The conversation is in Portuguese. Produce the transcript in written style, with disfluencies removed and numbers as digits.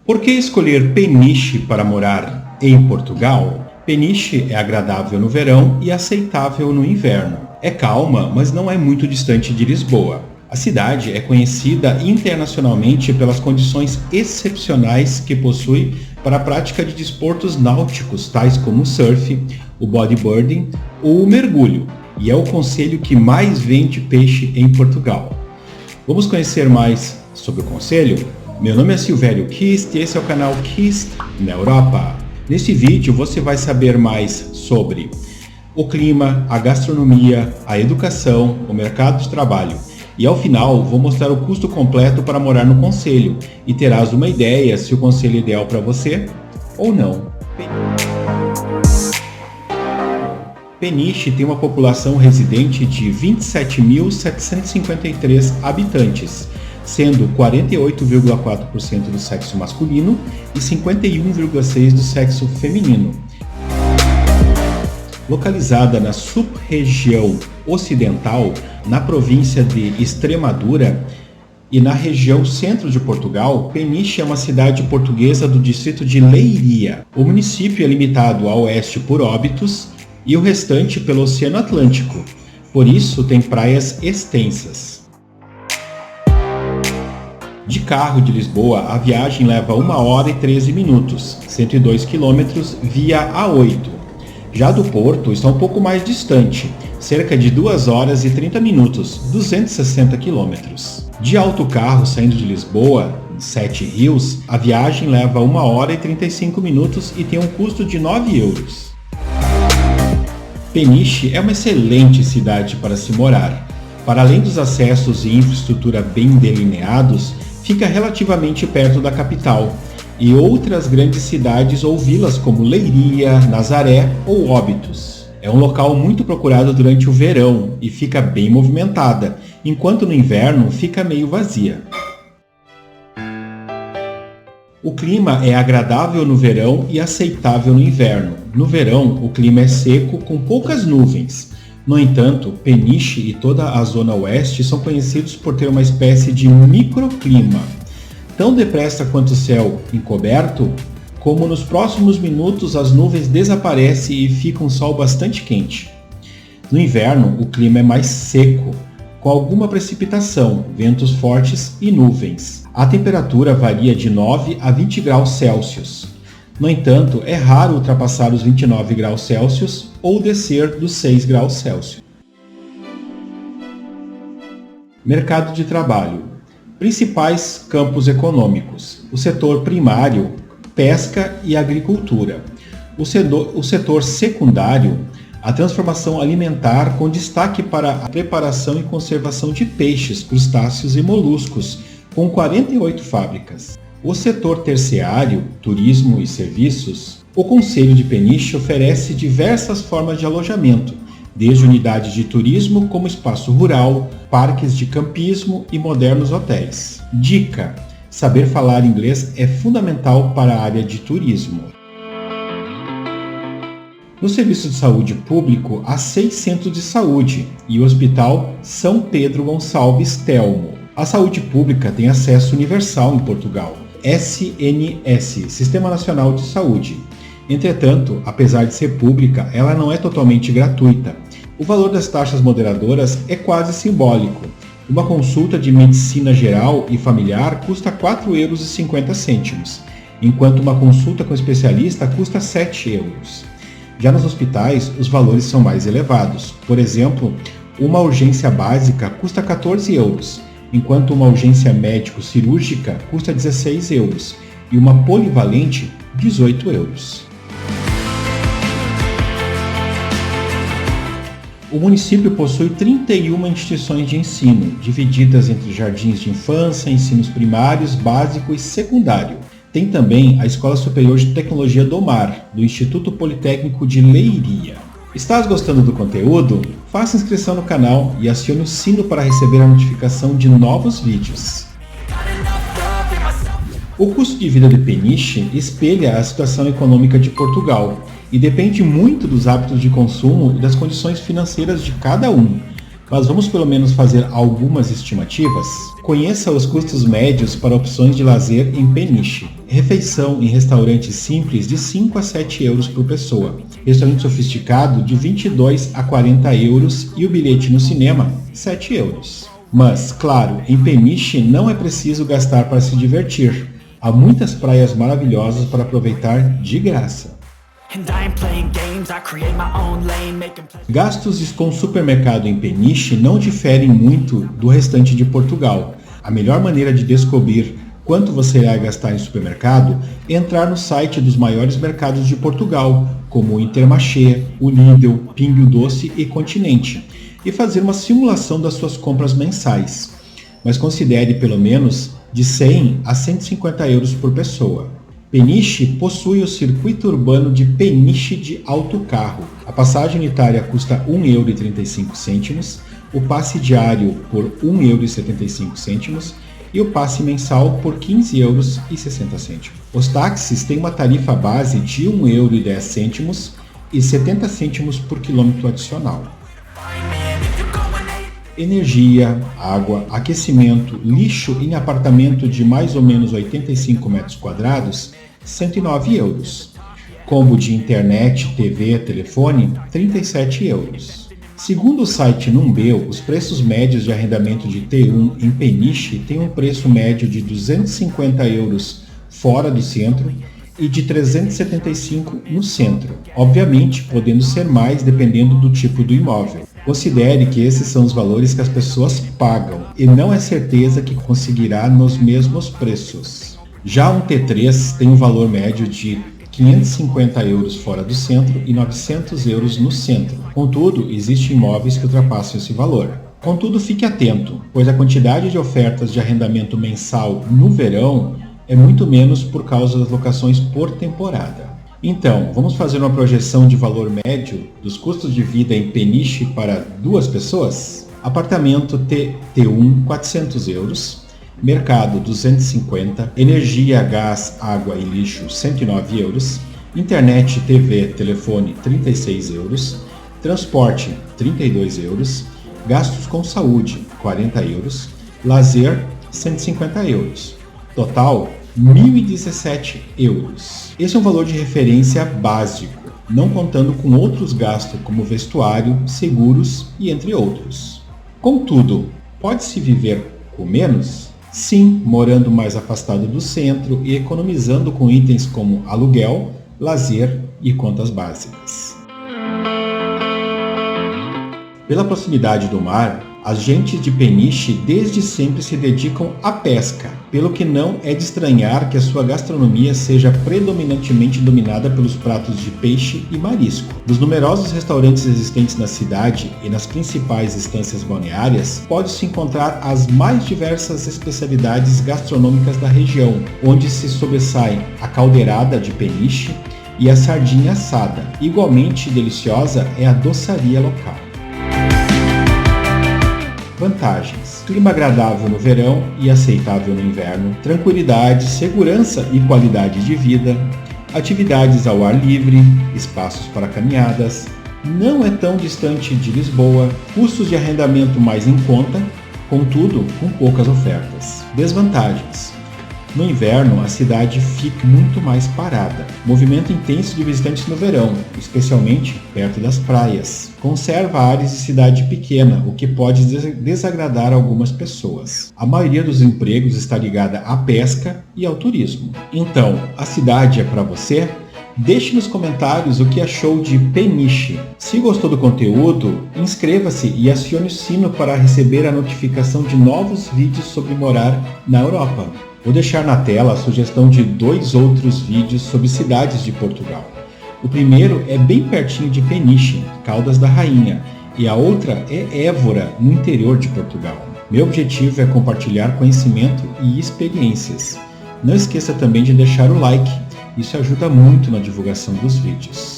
Por que escolher Peniche para morar em Portugal? Peniche é agradável no verão e aceitável no inverno. É calma, mas não é muito distante de Lisboa. A cidade é conhecida internacionalmente pelas condições excepcionais que possui para a prática de desportos náuticos, tais como o surf, o bodyboarding ou o mergulho, e é o concelho que mais vende peixe em Portugal. Vamos conhecer mais sobre o concelho? Meu nome é Silvério Kist e esse é o canal Kist na Europa. Neste vídeo você vai saber mais sobre o clima, a gastronomia, a educação, o mercado de trabalho. E ao final vou mostrar o custo completo para morar no concelho e terás uma ideia se o concelho é ideal para você ou não. Peniche tem uma população residente de 27.753 habitantes, sendo 48,4% do sexo masculino e 51,6% do sexo feminino. Localizada na sub-região ocidental, na província de Extremadura e na região centro de Portugal, Peniche é uma cidade portuguesa do distrito de Leiria. O município é limitado a oeste por Óbidos e o restante pelo Oceano Atlântico, por isso tem praias extensas. De carro de Lisboa, a viagem leva 1 hora e 13 minutos, 102 km via A8. Já do Porto está um pouco mais distante, cerca de 2 horas e 30 minutos, 260 km. De autocarro saindo de Lisboa, Sete Rios, a viagem leva 1 hora e 35 minutos e tem um custo de 9 euros. Peniche é uma excelente cidade para se morar. Para além dos acessos e infraestrutura bem delineados, fica relativamente perto da capital e outras grandes cidades ou vilas como Leiria, Nazaré ou Óbidos. É um local muito procurado durante o verão e fica bem movimentada, enquanto no inverno fica meio vazia. O clima é agradável no verão e aceitável no inverno. No verão, o clima é seco com poucas nuvens. No entanto, Peniche e toda a zona oeste são conhecidos por ter uma espécie de microclima. Tão depressa quanto o céu encoberto, como nos próximos minutos as nuvens desaparecem e fica um sol bastante quente. No inverno, o clima é mais seco, com alguma precipitação, ventos fortes e nuvens. A temperatura varia de 9 a 20 graus Celsius. No entanto, é raro ultrapassar os 29 graus Celsius ou descer dos 6 graus Celsius. Mercado de trabalho. Principais campos econômicos: o setor primário, pesca e agricultura. O setor secundário, a transformação alimentar com destaque para a preparação e conservação de peixes, crustáceos e moluscos, com 48 fábricas. O setor terciário, turismo e serviços. O Concelho de Peniche oferece diversas formas de alojamento, desde unidades de turismo como espaço rural, parques de campismo e modernos hotéis. Dica: saber falar inglês é fundamental para a área de turismo. No serviço de saúde público, há 6 centros de saúde e o Hospital São Pedro Gonçalves Telmo. A saúde pública tem acesso universal em Portugal, SNS, Sistema Nacional de Saúde. Entretanto, apesar de ser pública, ela não é totalmente gratuita. O valor das taxas moderadoras é quase simbólico. Uma consulta de medicina geral e familiar custa R$ 4,50 euros, enquanto uma consulta com especialista custa 7 euros. Já nos hospitais, os valores são mais elevados. Por exemplo, uma urgência básica custa 14 euros, enquanto uma urgência médico-cirúrgica custa 16 euros e uma polivalente 18 euros. O município possui 31 instituições de ensino, divididas entre jardins de infância, ensinos primários, básico e secundário. Tem também a Escola Superior de Tecnologia do Mar, do Instituto Politécnico de Leiria. Estás gostando do conteúdo? Faça inscrição no canal e acione o sino para receber a notificação de novos vídeos. O custo de vida de Peniche espelha a situação econômica de Portugal e depende muito dos hábitos de consumo e das condições financeiras de cada um. mas vamos pelo menos fazer algumas estimativas? Conheça os custos médios para opções de lazer em Peniche. Refeição em restaurante simples de 5 a 7 euros por pessoa. Restaurante sofisticado de 22 a 40 euros e o bilhete no cinema 7 euros. Mas, claro, em Peniche não é preciso gastar para se divertir. Há muitas praias maravilhosas para aproveitar de graça. Gastos com supermercado em Peniche não diferem muito do restante de Portugal. A melhor maneira de descobrir quanto você irá gastar em supermercado é entrar no site dos maiores mercados de Portugal, como o Intermarché, o Lidl, Pingo Doce e Continente, e fazer uma simulação das suas compras mensais. Mas considere pelo menos de 100 a 150 euros por pessoa. Peniche possui o circuito urbano de Peniche de autocarro. A passagem unitária custa 1,35 €, o passe diário por 1,75 € e o passe mensal por 15,60 €. Os táxis têm uma tarifa base de 1,10 € e 70 cêntimos por quilômetro adicional. Energia, água, aquecimento, lixo em apartamento de mais ou menos 85 metros quadrados, 109 euros. Combo de internet, TV, telefone, 37 euros. Segundo o site Numbeo, os preços médios de arrendamento de T1 em Peniche têm um preço médio de 250 euros fora do centro e de 375 no centro, obviamente podendo ser mais dependendo do tipo do imóvel. Considere que esses são os valores que as pessoas pagam e não é certeza que conseguirá nos mesmos preços. Já um T3 tem um valor médio de 550 euros fora do centro e 900 euros no centro. Contudo, existem imóveis que ultrapassam esse valor. Contudo, fique atento, pois a quantidade de ofertas de arrendamento mensal no verão é muito menos por causa das locações por temporada. Então, vamos fazer uma projeção de valor médio dos custos de vida em Peniche para 2 pessoas? Apartamento T1, 400 euros. Mercado, 250. Energia, gás, água e lixo, 109 euros. Internet, TV, telefone, 36 euros. Transporte, 32 euros. Gastos com saúde, 40 euros. Lazer, 150 euros. Total, 1.017 euros. Esse é um valor de referência básico, não contando com outros gastos como vestuário, seguros e entre outros. Contudo, pode-se viver com menos? Sim, morando mais afastado do centro e economizando com itens como aluguel, lazer e contas básicas. Pela proximidade do mar, as gentes de Peniche desde sempre se dedicam à pesca, pelo que não é de estranhar que a sua gastronomia seja predominantemente dominada pelos pratos de peixe e marisco. Dos numerosos restaurantes existentes na cidade e nas principais estâncias balneárias, pode-se encontrar as mais diversas especialidades gastronômicas da região, onde se sobressaem a caldeirada de Peniche e a sardinha assada. Igualmente deliciosa é a doçaria local. Vantagens: clima agradável no verão e aceitável no inverno, tranquilidade, segurança e qualidade de vida, atividades ao ar livre, espaços para caminhadas, não é tão distante de Lisboa, custos de arrendamento mais em conta, contudo com poucas ofertas. Desvantagens: no inverno, a cidade fica muito mais parada. Movimento intenso de visitantes no verão, especialmente perto das praias. Conserva áreas de cidade pequena, o que pode desagradar algumas pessoas. A maioria dos empregos está ligada à pesca e ao turismo. Então, a cidade é para você? Deixe nos comentários o que achou de Peniche. Se gostou do conteúdo, inscreva-se e acione o sino para receber a notificação de novos vídeos sobre morar na Europa. Vou deixar na tela a sugestão de 2 outros vídeos sobre cidades de Portugal. O primeiro é bem pertinho de Peniche, Caldas da Rainha, e a outra é Évora, no interior de Portugal. Meu objetivo é compartilhar conhecimento e experiências. Não esqueça também de deixar o like, isso ajuda muito na divulgação dos vídeos.